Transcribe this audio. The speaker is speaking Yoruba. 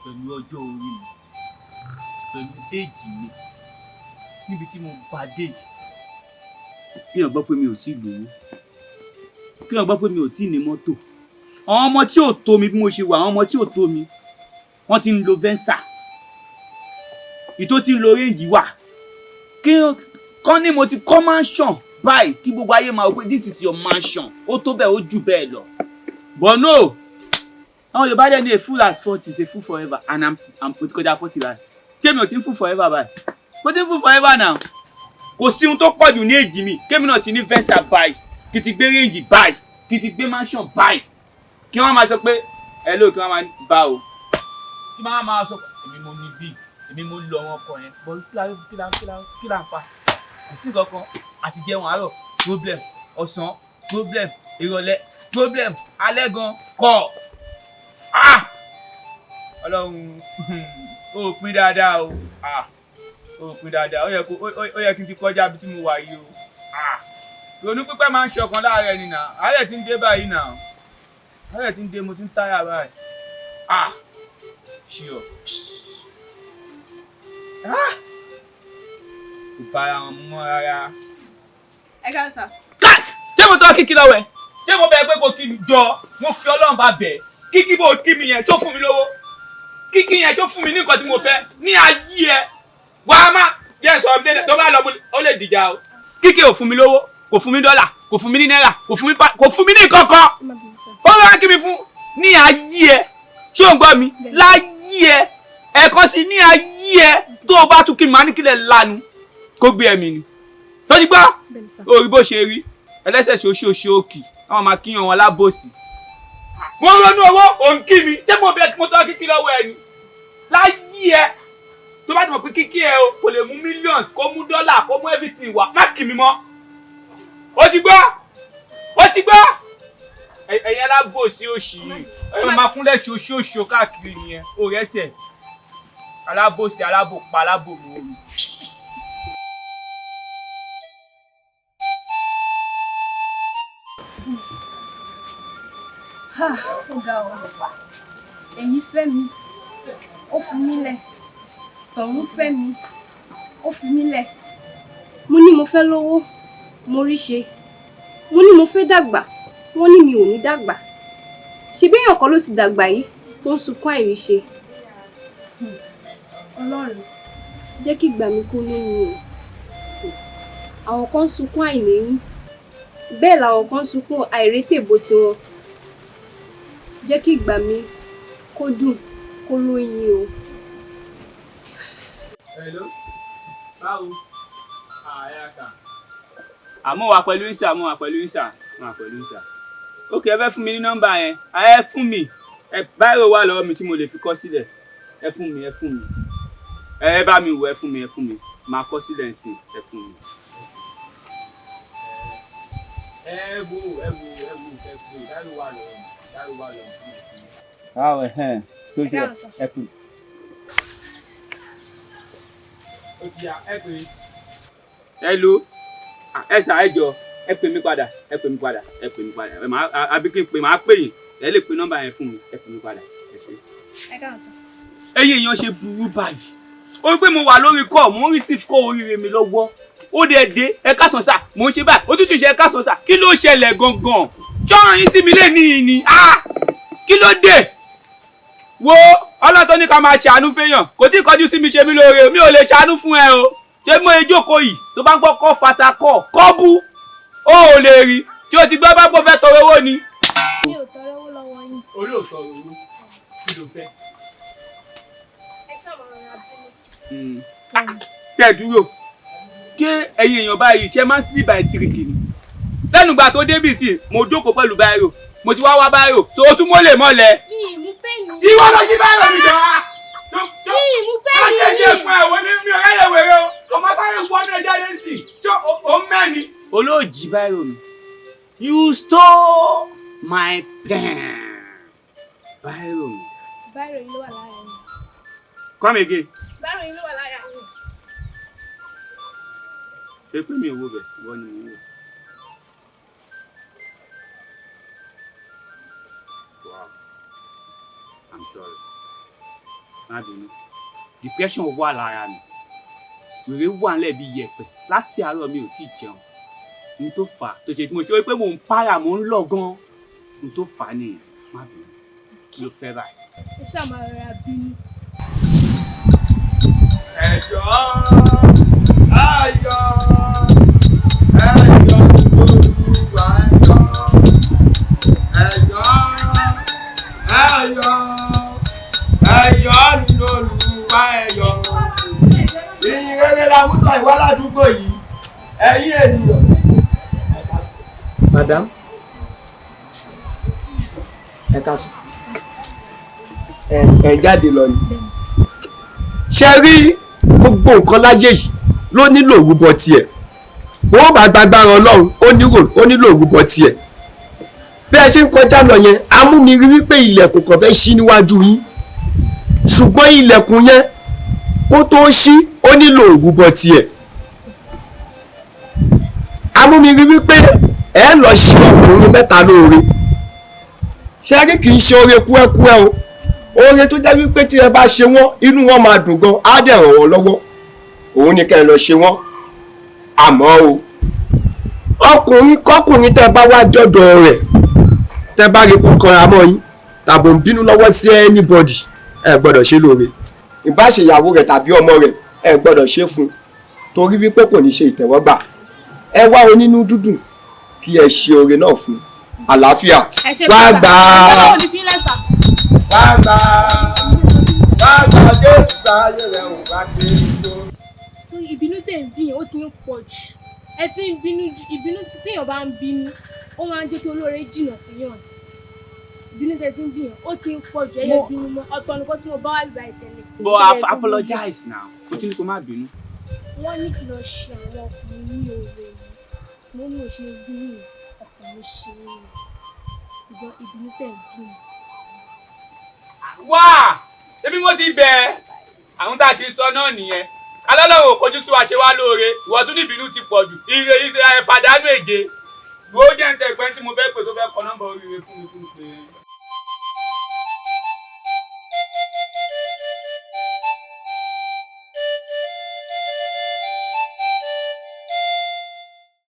pẹ̀lú ọjọ́ orí mi pẹ̀lú éèjì mi níbi tí mo bá dé yìí. Kí èèyàn gbọ́ pé mi ò tí lówó, kí èèyàn gbọ́ pé mi ò tí ní mọ́tò. Àwọn ọmọ tí ò tó mi bí mo ṣe wà, àwọn ọmọ tí ò tó mi wọ́n ti ń lo Venza, ìtó ti ń lo range wà. Kí kán ní mo ti kọ́ mansion báyìí kí gbogbo ayé máa wò pé this is your mansion, ó tó bẹ́ẹ̀ ó jù bẹ́ẹ̀ lọ. But no, àwọn Yorùbá dẹ̀ ní a fool at 40 is a fool forever, and I'm mo ti kọjá 40 báyìí. Kémi ò ti ń fool forever báyìí, mo ti ń fool forever now. Kò sí ohun tó pọ̀ jù ní èjì mi, kémi náà ti ní Venza báyìí, kí ti gbé range báyìí, kí ti gbé mansion báyìí, kí wọ́n máa sọ pé hello, kí wọ́n máa bá o, kí wọ́n máa sọ pé èmi mo ní bí, èmi mo lọ wọn kọ yẹn, bọ́ kí la fa, kò sí kankan. Àti jẹun àárọ̀ problem, ọ̀sán problem, ìrọ̀lẹ́ problem, alẹ́ gan kọ̀. Ọlọ́run ó pín dáadáa o, ó pín dáadáa, ó yẹ kí n ti kọjá bí tí mo wà yìí o. Ronú pípẹ́ máa ń ṣọkan láàárẹ̀ ni nà, àárẹ̀ ti ń dé báyìí nà, àárẹ̀ ti ń dé, mo ti ń táyà báyìí. Ṣíọ. Kò bára wọn mọ́ rárá. Ẹ ká sà. Ṣé mo tọ́ kíkí lọ́wọ́ ẹ̀? Ṣé mo bẹ̀ pé kò kí mi jọ? Mo fi Ọlọ́run bá bẹ̀. Kíkí bó kí mi yẹn tó fún mi lówó. Kíkí yẹn tó fún mi ní nǹkan tí mo fẹ́ ní ayé ẹ. Wàá má yẹ sọ ọ́ tó bá lọ ó lè dìjà o. Kíkí ò fún mi lówó, kò fún mi dọ́là, kò fún mi ní náírà, kò fún mi ní kankan. Ó lọ́wọ́ kí mi fún ní ayé ẹ. Ṣé o ń gbọ́ mi? Láyé ẹ. Ẹ̀kan sí ní ayé ẹ tó o bá tún kí mi máa ní kílẹ̀ lanu kó gbé ẹ̀mí ni. Tó ti gbọ́? Orí bó ṣe rí ẹlẹ́sẹ̀ ṣoṣooṣo òkì àwọn máa kíyàn wọn lábòsí. Mo ronú owó òun kí mi tẹ́ mo bẹ mo tọ́ kíkí lọ́wọ́ ẹni. Láyé ẹ tó bá ti mọ̀ pé kíkí ẹ o kò lè mú millions kó mú dọ́là kó mú everything wá má kì mí mọ́. Ó ti gbọ́? Ó ti gbọ́? Ẹ̀yin alábòsí òṣì yìí ẹ máa kúnlẹ̀ ṣoṣooṣo káàkiri nìyẹn ó rẹ́sẹ̀ alábòsí alábòpá alábòmù. Ó ga ọ. Èyí fẹ́ mi, ó fi mí lẹ̀. Tọ̀hún fẹ́ mi, ó fi mí lẹ̀. Mo ní mo fẹ́ lówó, mo rí ṣe. Mo ní mo fẹ́ dàgbà, wọ́n ní mi ò ní dàgbà. Ṣebí èèyàn kan ló ti dàgbà yìí tó ń sunkún àìríṣe. Ọlọ́run, jẹ́ kí ìgbà mi kó lóyún o. Àwọn kan ń sunkún àìlẹ́yìn, bẹ́ẹ̀ làwọn kan ń sunkún àìrétèbó tiwọn. Jẹ́ kí ìgbà mi kó dùn kó lóyin o. Hello, báwo? Àmọ́ wà pẹ̀lú ìṣà, mo wà pẹ̀lú ìṣà, mo wà pẹ̀lú ìṣà. Ok, ẹ fẹ́ fún mi ní nọ́mbà yẹn, ẹ fún mi, báyìí wà lọ́wọ́ mi tí mo lè fi kọ sílẹ̀, ẹ fún mi, ẹ fún mi. Ẹ bá mi wò, ẹ fún mi, ẹ fún mi, máa kọ sílẹ̀ nsìn, ẹ fún mi. Ẹ wo, dárí wà lọ́wọ́ mi, dárí wà lọ́wọ́ mi. Báwo tó ṣe ẹ kù. Ó ti yá, ẹ pè é. Hello, ẹ ṣá ẹ jọ, ẹ pè mí padà, ẹ pè mí padà, ẹ pè mí padà. Àbí kí n pè, máa pè yín, ẹ lè pe nọ́mbà yẹn fún mi, ẹ pè mí padà. Ẹ ṣé. Ẹ káàárọ̀ sà. Ẹ̀yin èèyàn ṣe burú báyìí. Ó pé mo wà lórí call, mo ń receive call oríire mi lọ́wọ́. Ó dé ẹ káàsán sà, mo ń ṣe báyìí, ó tún ṣe ẹ káàsán sà. Kí ló ṣẹlẹ̀ gangan? Ṣọ́ràn yín sí mi lé ní ìní. Kí ló dé? Wo ọlọ́tọ́ ní ká máa ṣàánú fẹ́yàn, kò tí ì kọjú sí mi ṣe mí lóore, mi ò lè ṣàánú fún ẹ o. Ṣé mo ejókòó yìí tó bá ń gbọ́ kọ́ fata kọ́ bú ó ò lè rí tí o ti gbọ́ bá gbọ́ fẹ́ tọrọ owó ni. Mi ò tọrọ owó lọ́wọ́ yín. Orí ò tọrọ owó kí ló fẹ́. Ẹ ṣàmọ̀ràn abúlé. Tẹ̀ dúró kí ẹ̀yin èèyàn báyìí ṣe máa ń sílí báyìí tìrìkì ni. Lẹ́nu ìgbà tó débì sí mo jókòó pẹ̀lú báyìí mo ti wá báyìí tó o tún mọ́lẹ̀ mọ́lẹ̀. Mi ì mú pẹ́ẹ́nì. Ìwọ ló jí báyìí mi dán. Mi ì mú pẹ́ẹ́nì. Má ṣe jẹ́ fún ẹ̀ wọ́n ní mi ò ráyè wèrè o. Ọmọ táyà gbọ́ ọdún ẹja lé sí tó o mẹ́ni. Olóòjì báyìí mi. You stole my pen. Báyìí mi. Báyìí ló wà lára yín. Come again. Báyìí ló wà lára yín. Ṣé pé mi ò wo bẹ̀ wọ́n ni mo wò. Wow. I'm sorry. má bínú depression wà lára mi wèrè wà nílẹ̀ bí yẹ̀pẹ̀ láti àárọ̀ mi ò tí ì jẹun ní tó fà á tó ṣe tí mo ṣe pé mò ń para mò ń lọ gan ní tó fà á nìyẹn má bínú kí ló fẹ́ báyìí. ẹ ṣáà máa rọra bínú. ẹjọ́ ayọ̀ ẹjọ́ olúwa ẹjọ́ nínú olúwa ẹjọ́ ìyìn rere la mú tọ̀ ìwá ládùúgbò yìí ẹ̀yin ènìyàn. Madam, ẹ ká sùn. Ẹ jáde lọ ni. Ṣé rí gbogbo nǹkan láyé yìí ló nílò òrúbọ tiẹ̀? Wọ́n bá gbàgbára Ọlọ́run ó nílò òrúbọ tiẹ̀. Bí ẹ ṣe ń kọjá lọ yẹn, a mú mi rí wípé ilẹ̀kùn kan fẹ́ ṣí níwájú yín. Ṣùgbọ́n ilẹ̀kùn yẹn kó tó ṣí ó nílò òrúbọ tiẹ̀. A mú mi rí wípé ẹ lọ ṣe ọkùnrin mẹ́ta lóore. Ṣé rí kì í ṣe oore kúẹ́kúẹ́ o? Oore tó jẹ́ wípé tí ẹ bá ṣe wọ́n inú wọn máa dùn gan á dẹ̀ ràn wọ́n lọ́wọ́. Òun ni kẹ́ ẹ lọ ṣe wọ́n. Àmọ́ o ọkùnrin kọ́kùnrin tẹ́ bá wá dọ́dọ̀ rẹ̀ tẹ́ bá rí kó kanra mọ́ yín tàbí ń bínú lọ́wọ́ sí anybody ẹ gbọ́dọ̀ ṣe lóore. Ìbá ṣe ìyàwó rẹ̀ tàbí ọmọ rẹ̀ ẹ gbọ́dọ̀ ṣe fún un torí wípé kò ní ṣe ìtẹ́wọ́gbà. Ẹ wá onínú dúdùn kí ẹ ṣe oore náà fún àlàáfíà. Wá gbà á. Wá gbà Jésù sáyé rẹ̀ ò bá gbé tó. Ìbínú tẹ̀ ń bí yẹn ó ti ń pọ̀ jù. Ẹ ti ń bínú ju ìbínú téèyàn bá ń bínú ó máa ń jẹ́ kí olóore jìnnà sí yàn. Ìbínú tẹ̀ ti ń bí yẹn ó ti ń pọ̀ jù ẹ̀yẹ bínú mọ́ ọ̀tọ̀ nìkan tí mo bá wà lùbá ìtẹ̀lẹ̀. But apologize now kò tí ní kó má bínú. Wọ́n ní kí lọ ṣe àwọn ọkùnrin ní oore mi mo ní òṣè bínú ọkùnrin ṣe é ìjọ ìbínú tẹ̀ ń bí mi. Wá ebi mo ti bẹ̀ àwọn tá a ṣe sọ náà nìyẹn alọ́lọ́wọ́ kojú sí wa ṣe wá lóore ìwọ tún ní ìbínú ti pọ̀ jù ire fàdánù èje ìwọ jẹ́ ń tẹ ìpẹ́ tí mo fẹ́ pè tó fẹ́ kọ nọ́mbà oríire fún mi.